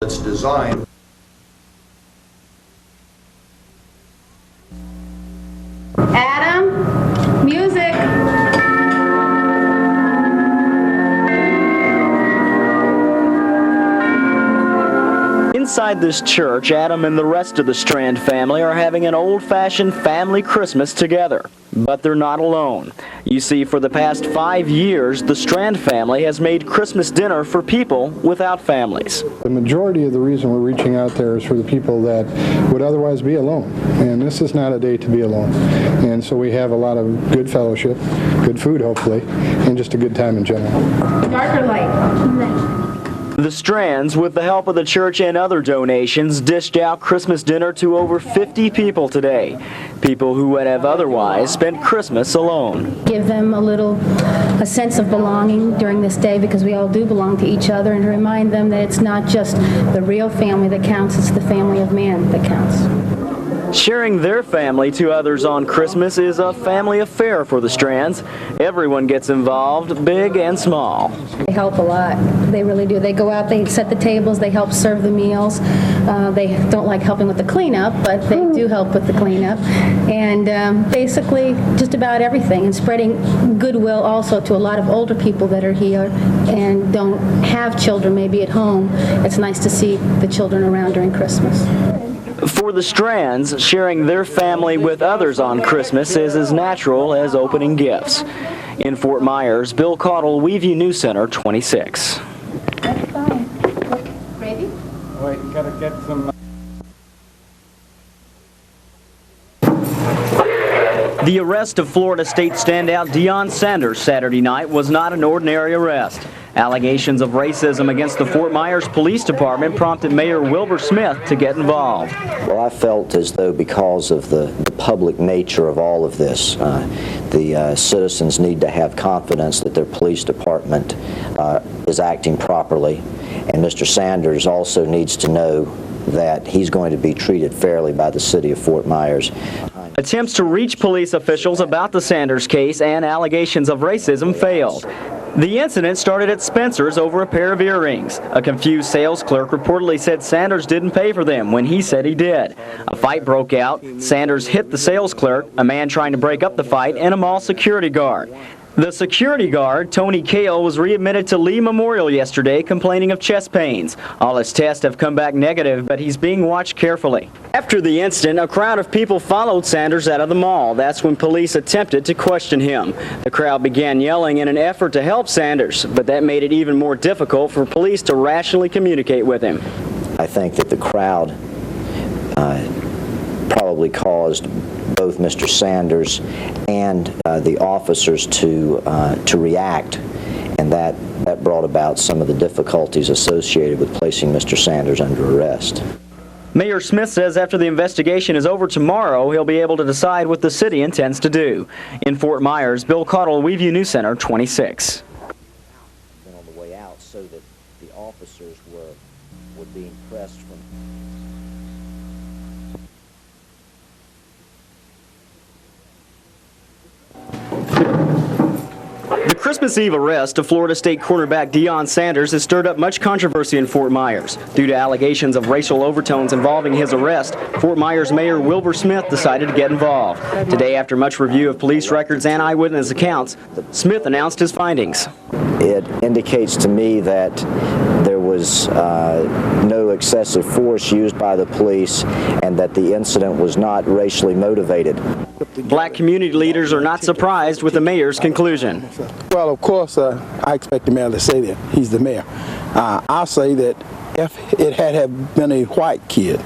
It's designed. Adam, music. Inside this church, Adam and the rest of the Strand family are having an old-fashioned family Christmas together. But they're not alone. You see, for the past 5 years, the Strand family has made Christmas dinner for people without families. The majority of the reason we're reaching out there is for the people that would otherwise be alone. And this is not a day to be alone. And so we have a lot of good fellowship, good food hopefully, and just a good time in general. Dark or light? The Strands, with the help of the church and other donations, dished out Christmas dinner to over 50 people today. People who would have otherwise spent Christmas alone. Give them a sense of belonging during this day, because we all do belong to each other, and to remind them that it's not just the real family that counts, it's the family of man that counts. Sharing their family to others on Christmas is a family affair for the Strands. Everyone gets involved, big and small. They help a lot. They really do. They go out, they set the tables, they help serve the meals. They don't like helping with the cleanup, but they do help with the cleanup. And basically just about everything, and spreading goodwill also to a lot of older people that are here and don't have children maybe at home. It's nice to see the children around during Christmas. For the Strands, sharing their family with others on Christmas is as natural as opening gifts. In Fort Myers, Bill Caudle, WEVU Newscenter 26. That's fine. Ready? Wait, gotta get some. The arrest of Florida State standout Deion Sanders Saturday night was not an ordinary arrest. Allegations of racism against the Fort Myers Police Department prompted Mayor Wilbur Smith to get involved. Well, I felt as though because of the public nature of all of this, the citizens need to have confidence that their police department is acting properly, and Mr. Sanders also needs to know that he's going to be treated fairly by the city of Fort Myers. Attempts to reach police officials about the Sanders case and allegations of racism failed. The incident started at Spencer's over a pair of earrings. A confused sales clerk reportedly said Sanders didn't pay for them when he said he did. A fight broke out. Sanders hit the sales clerk, a man trying to break up the fight, and a mall security guard. The security guard, Tony Cale, was readmitted to Lee Memorial yesterday complaining of chest pains. All his tests have come back negative, but he's being watched carefully. After the incident, a crowd of people followed Sanders out of the mall. That's when police attempted to question him. The crowd began yelling in an effort to help Sanders, but that made it even more difficult for police to rationally communicate with him. I think that the crowd probably caused both Mr. Sanders and the officers to react, and that brought about some of the difficulties associated with placing Mr. Sanders under arrest. Mayor Smith says after the investigation is over tomorrow, he'll be able to decide what the city intends to do. In Fort Myers, Bill Caudle, WEVU Newscenter 26. Been on the way out so that the officers were being pressed from. The Christmas Eve arrest of Florida State cornerback Deion Sanders has stirred up much controversy in Fort Myers. Due to allegations of racial overtones involving his arrest, Fort Myers Mayor Wilbur Smith decided to get involved. Today, after much review of police records and eyewitness accounts, Smith announced his findings. It indicates to me that there was no excessive force used by the police and that the incident was not racially motivated. Black community leaders are not surprised with the mayor's conclusion. Well, of course, I expect the mayor to say that. He's the mayor. I'll say that if it had been a white kid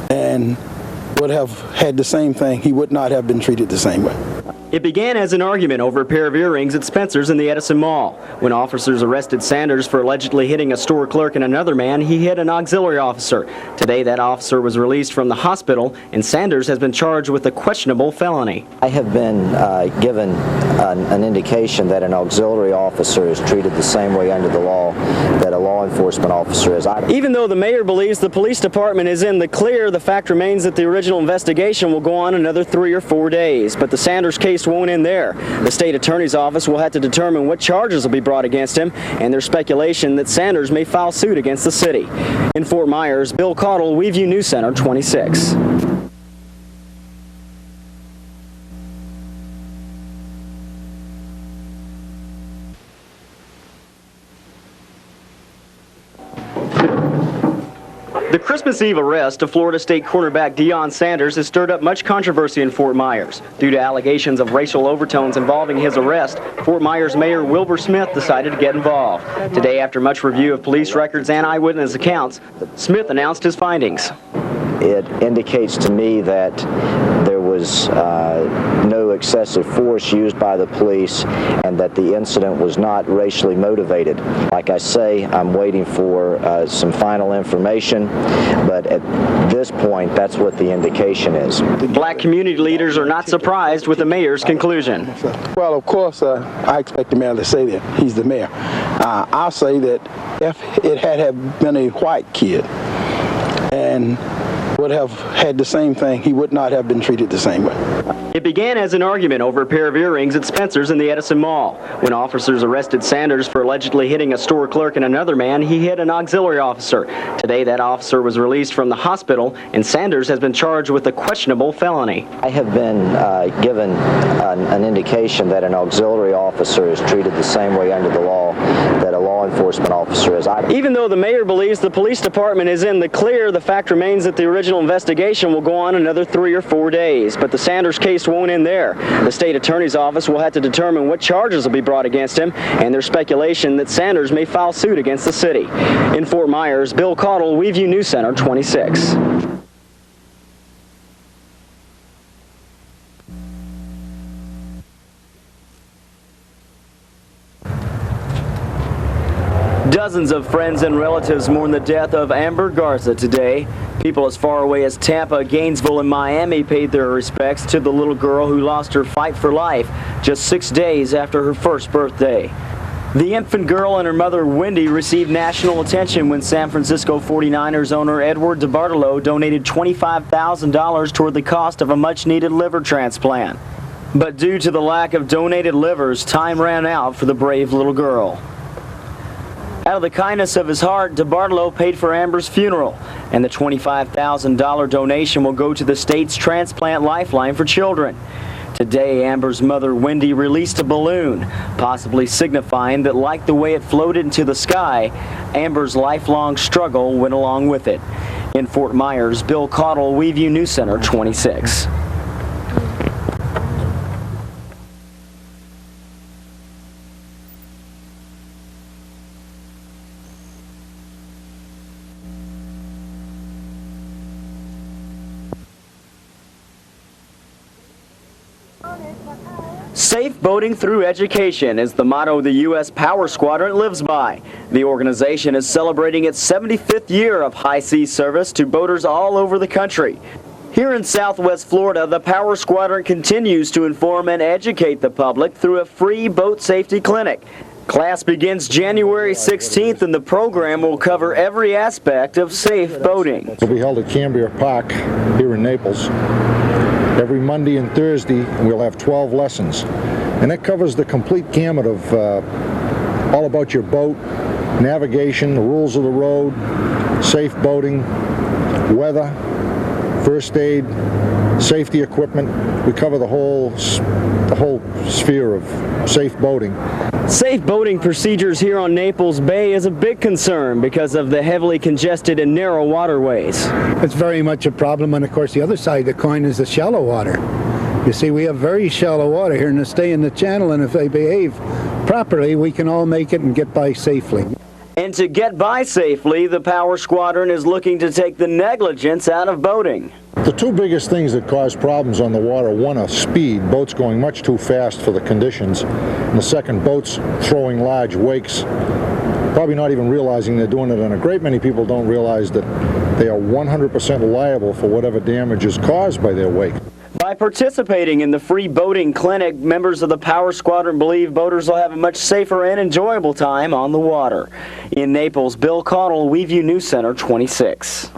and would have had the same thing, he would not have been treated the same way. It began as an argument over a pair of earrings at Spencer's in the Edison Mall. When officers arrested Sanders for allegedly hitting a store clerk and another man, he hit an auxiliary officer. Today, that officer was released from the hospital, and Sanders has been charged with a questionable felony. I have been given an indication that an auxiliary officer is treated the same way under the law that a law enforcement officer is. Even though the mayor believes the police department is in the clear, the fact remains that the original investigation will go on another 3 or 4 days. But the Sanders case case won't end there. The state attorney's office will have to determine what charges will be brought against him, and there's speculation that Sanders may file suit against the city. In Fort Myers, Bill Caudle, WEVU News Center 26. The Christmas Eve arrest of Florida State cornerback Deion Sanders has stirred up much controversy in Fort Myers. Due to allegations of racial overtones involving his arrest, Fort Myers Mayor Wilbur Smith decided to get involved. Today, after much review of police records and eyewitness accounts, Smith announced his findings. It indicates to me that there was no excessive force used by the police and that the incident was not racially motivated. Like I say, I'm waiting for some final information, but at this point, that's what the indication is. Black community leaders are not surprised with the mayor's conclusion. Well, of course, I expect the mayor to say that. He's the mayor. I'll say that if it had been a white kid and would have had the same thing, he would not have been treated the same way. It began as an argument over a pair of earrings at Spencer's in the Edison Mall. When officers arrested Sanders for allegedly hitting a store clerk and another man, he hit an auxiliary officer. Today, that officer was released from the hospital, and Sanders has been charged with a questionable felony. I have been given an indication that an auxiliary officer is treated the same way under the law that a law enforcement officer is. Even though the mayor believes the police department is in the clear, the fact remains that the original investigation will go on another 3 or 4 days. But the Sanders case won't end there. The state attorney's office will have to determine what charges will be brought against him, and there's speculation that Sanders may file suit against the city. In Fort Myers, Bill Caudle, WEVU News Center 26. Dozens of friends and relatives mourn the death of Amber Garza today. People as far away as Tampa, Gainesville, and Miami paid their respects to the little girl who lost her fight for life just 6 days after her first birthday. The infant girl and her mother, Wendy, received national attention when San Francisco 49ers owner Edward DeBartolo donated $25,000 toward the cost of a much-needed liver transplant. But due to the lack of donated livers, time ran out for the brave little girl. Out of the kindness of his heart, DeBartolo paid for Amber's funeral, and the $25,000 donation will go to the state's transplant lifeline for children. Today, Amber's mother, Wendy, released a balloon, possibly signifying that, like the way it floated into the sky, Amber's lifelong struggle went along with it. In Fort Myers, Bill Caudle, WEVU News Center 26. Safe boating through education is the motto the U.S. Power Squadron lives by. The organization is celebrating its 75th year of high-sea service to boaters all over the country. Here in Southwest Florida, the Power Squadron continues to inform and educate the public through a free boat safety clinic. Class begins January 16th, and the program will cover every aspect of safe boating. It will be held at Cambria Park here in Naples every Monday and Thursday, and we'll have 12 lessons. And that covers the complete gamut of all about your boat, navigation, the rules of the road, safe boating, weather, first aid, safety equipment. We cover the whole sphere of safe boating. Safe boating procedures here on Naples Bay is a big concern because of the heavily congested and narrow waterways. It's very much a problem, and of course the other side of the coin is the shallow water. You see, we have very shallow water here, and they stay in the channel, and if they behave properly, we can all make it and get by safely. And to get by safely, the Power Squadron is looking to take the negligence out of boating. The two biggest things that cause problems on the water, one are speed, boats going much too fast for the conditions, and the second, boats throwing large wakes, probably not even realizing they're doing it, and a great many people don't realize that they are 100% liable for whatever damage is caused by their wake. By participating in the free boating clinic, members of the Power Squadron believe boaters will have a much safer and enjoyable time on the water. In Naples, Bill Caudle, WEVU News Center 26.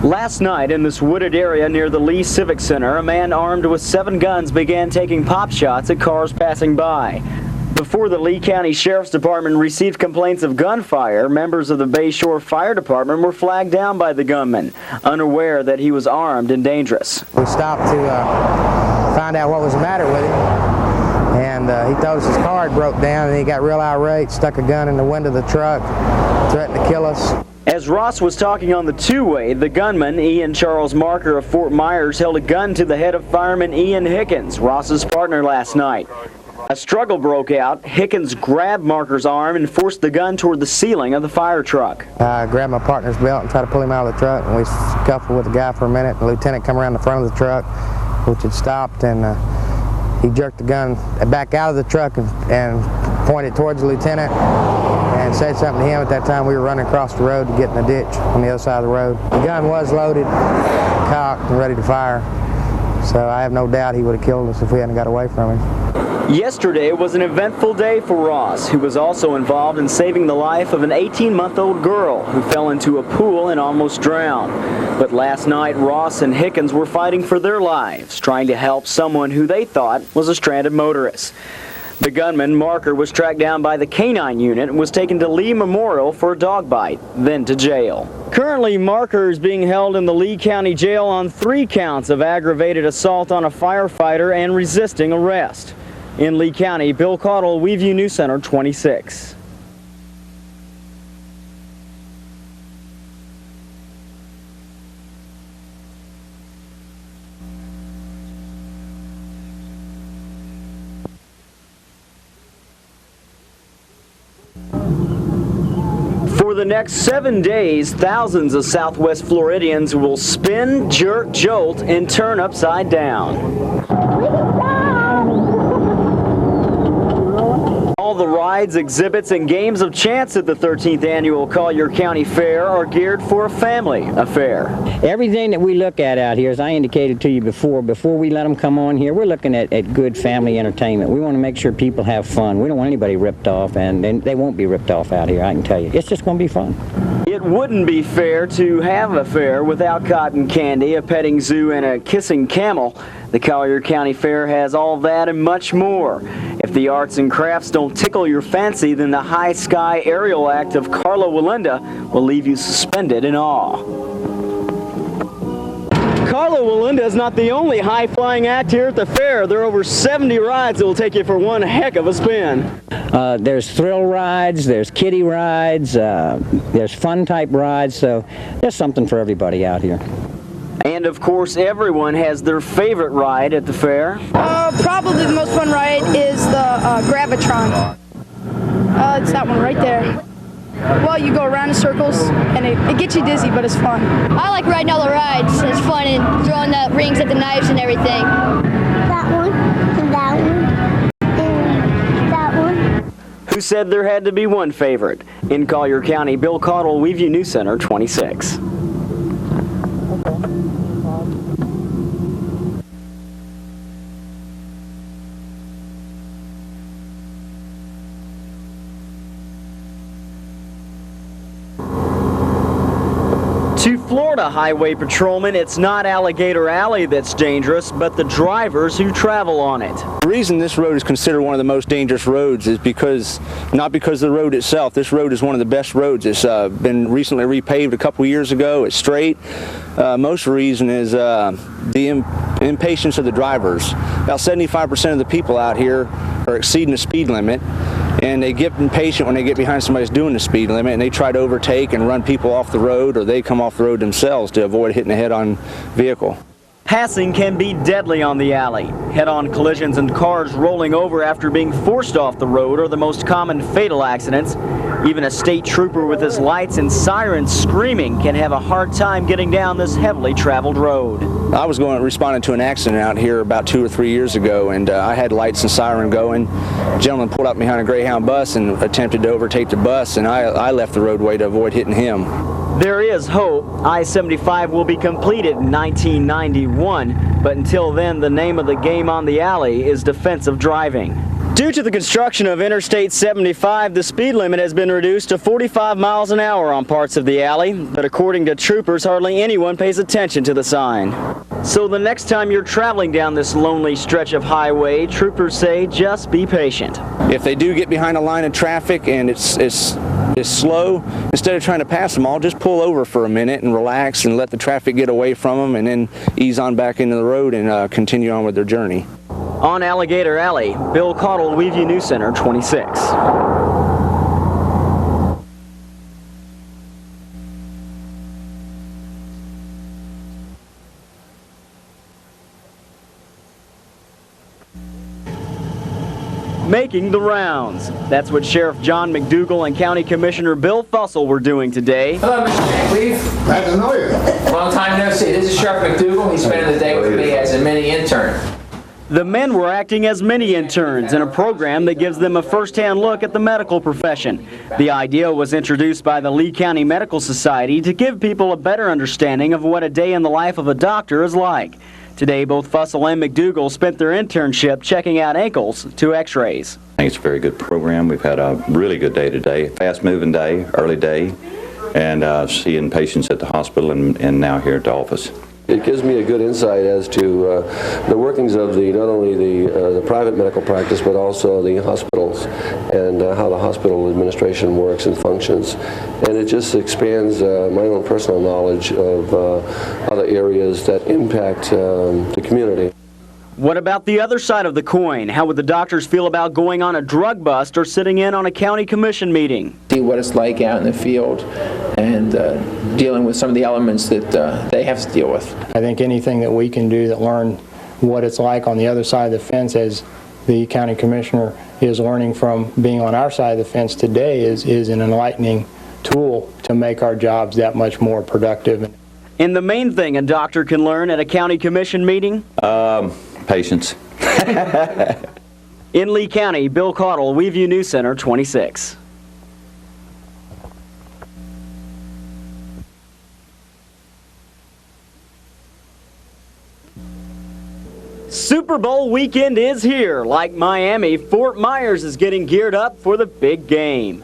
Last night in this wooded area near the Lee Civic Center, a man armed with 7 guns began taking pop shots at cars passing by. Before the Lee County Sheriff's Department received complaints of gunfire, members of the Bayshore Fire Department were flagged down by the gunman, unaware that he was armed and dangerous. We stopped to find out what was the matter with him, and he told us his car had broke down, and he got real irate, stuck a gun in the window of the truck, threatened to kill us. As Ross was talking on the two-way, the gunman, Ian Charles Marker of Fort Myers, held a gun to the head of fireman Ian Hickens, Ross's partner, last night. A struggle broke out. Hickens grabbed Marker's arm and forced the gun toward the ceiling of the fire truck. I grabbed my partner's belt and tried to pull him out of the truck, and we scuffled with the guy for a minute. The lieutenant come around the front of the truck, which had stopped, and he jerked the gun back out of the truck and pointed towards the lieutenant and said something to him. At that time, we were running across the road to get in the ditch on the other side of the road. The gun was loaded, cocked, and ready to fire, so I have no doubt he would have killed us if we hadn't got away from him. Yesterday was an eventful day for Ross, who was also involved in saving the life of an 18-month-old girl who fell into a pool and almost drowned. But last night, Ross and Hickens were fighting for their lives, trying to help someone who they thought was a stranded motorist. The gunman, Marker, was tracked down by the K-9 unit and was taken to Lee Memorial for a dog bite, then to jail. Currently, Marker is being held in the Lee County Jail on 3 counts of aggravated assault on a firefighter and resisting arrest. In Lee County, Bill Caudle, WEVU Newscenter 26. For the next 7 days, thousands of Southwest Floridians will spin, jerk, jolt, and turn upside down. All the rides, exhibits, and games of chance at the 13th Annual Collier County Fair are geared for a family affair. Everything that we look at out here, as I indicated to you before we let them come on here, we're looking at good family entertainment. We want to make sure people have fun. We don't want anybody ripped off, and they won't be ripped off out here, I can tell you. It's just going to be fun. It wouldn't be fair to have a fair without cotton candy, a petting zoo, and a kissing camel. The Collier County Fair has all that and much more. If the arts and crafts don't tickle your fancy, then the high sky aerial act of Carla Walinda will leave you suspended in awe. Carla Walinda is not the only high-flying act here at the fair. There are over 70 rides that will take you for one heck of a spin. There's thrill rides, there's kiddie rides, there's fun-type rides, so there's something for everybody out here. And of course, everyone has their favorite ride at the fair. Probably the most fun ride is the Gravitron. It's that one right there. Well, you go around in circles, and it gets you dizzy, but it's fun. I like riding all the rides. It's fun and throwing the rings at the knives and everything. That one, and that one, and that one. Who said there had to be one favorite? In Collier County, Bill Caudle, WEVU Newscenter 26. To Florida Highway Patrolmen, it's not Alligator Alley that's dangerous, but the drivers who travel on it. The reason this road is considered one of the most dangerous roads is not because of the road itself. This road is one of the best roads. It's been recently repaved a couple years ago. It's straight. Most reason is the impatience of the drivers. About 75% of the people out here are exceeding the speed limit, and they get impatient when they get behind somebody who's doing the speed limit, and they try to overtake and run people off the road, or they come off the road themselves to avoid hitting a head-on vehicle. Passing can be deadly on the alley. Head-on collisions and cars rolling over after being forced off the road are the most common fatal accidents. Even a state trooper with his lights and sirens screaming can have a hard time getting down this heavily traveled road. I was responding to an accident out here about 2 or 3 years ago, and I had lights and siren going. A gentleman pulled up behind a Greyhound bus and attempted to overtake the bus, and I left the roadway to avoid hitting him. There is hope. I-75 will be completed in 1991, but until then, the name of the game on the alley is defensive driving. Due to the construction of Interstate 75, the speed limit has been reduced to 45 miles an hour on parts of the alley, but according to troopers, hardly anyone pays attention to the sign. So the next time you're traveling down this lonely stretch of highway, troopers say just be patient. If they do get behind a line of traffic and it's slow, instead of trying to pass them all, just pull over for a minute and relax and let the traffic get away from them, and then ease on back into the road and continue on with their journey. On Alligator Alley, Bill Caudle, WEVU Newscenter 26. Making the rounds. That's what Sheriff John McDougal and County Commissioner Bill Fussell were doing today. Hello, Mr. McLeaf. Glad to know you. Long time no see. This is Sheriff McDougal. He's spending the day with me as a mini intern. The men were acting as mini interns in a program that gives them a first-hand look at the medical profession. The idea was introduced by the Lee County Medical Society to give people a better understanding of what a day in the life of a doctor is like. Today, both Fussell and McDougal spent their internship checking out ankles to x-rays. I think it's a very good program. We've had a really good day today, fast-moving day, early day, and seeing patients at the hospital and now here at the office. It gives me a good insight as to the workings of not only the private medical practice, but also the hospitals and how the hospital administration works and functions. And it just expands my own personal knowledge of other areas that impact the community. What about the other side of the coin? How would the doctors feel about going on a drug bust or sitting in on a county commission meeting? See what it's like out in the field and dealing with some of the elements that they have to deal with. I think anything that we can do that learn what it's like on the other side of the fence, as the county commissioner is learning from being on our side of the fence today, is an enlightening tool to make our jobs that much more productive. And the main thing a doctor can learn at a county commission meeting? Patience. In Lee County, Bill Caudle, WEVU Newscenter 26. Super Bowl weekend is here. Like Miami, Fort Myers is getting geared up for the big game.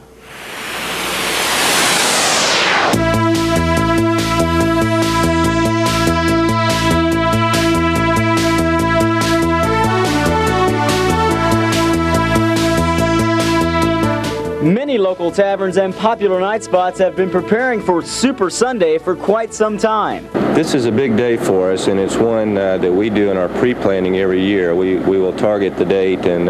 Many local taverns and popular night spots have been preparing for Super Sunday for quite some time. This is a big day for us, and it's one that we do in our pre-planning every year. We will target the date and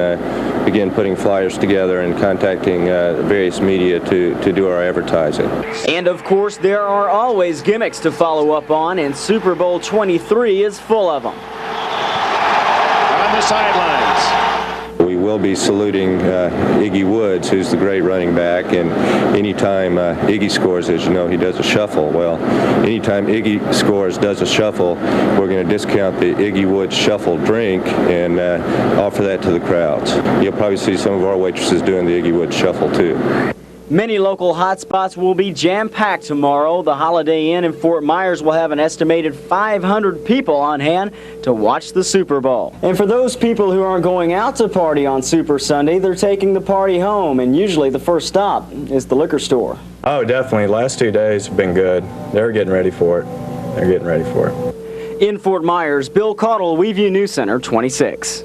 begin putting flyers together and contacting various media to do our advertising. And of course, there are always gimmicks to follow up on, and Super Bowl 23 is full of them. On the sidelines. We will be saluting Iggy Woods, who's the great running back, and anytime Iggy scores, as you know, he does a shuffle. Well, anytime Iggy scores, does a shuffle, we're going to discount the Iggy Woods shuffle drink and offer that to the crowds. You'll probably see some of our waitresses doing the Iggy Woods shuffle too. Many local hotspots will be jam-packed tomorrow. The Holiday Inn in Fort Myers will have an estimated 500 people on hand to watch the Super Bowl. And for those people who aren't going out to party on Super Sunday, they're taking the party home, and usually the first stop is the liquor store. Oh, definitely. Last 2 days have been good. They're getting ready for it. They're getting ready for it. In Fort Myers, Bill Caudle, WEVU Newscenter 26.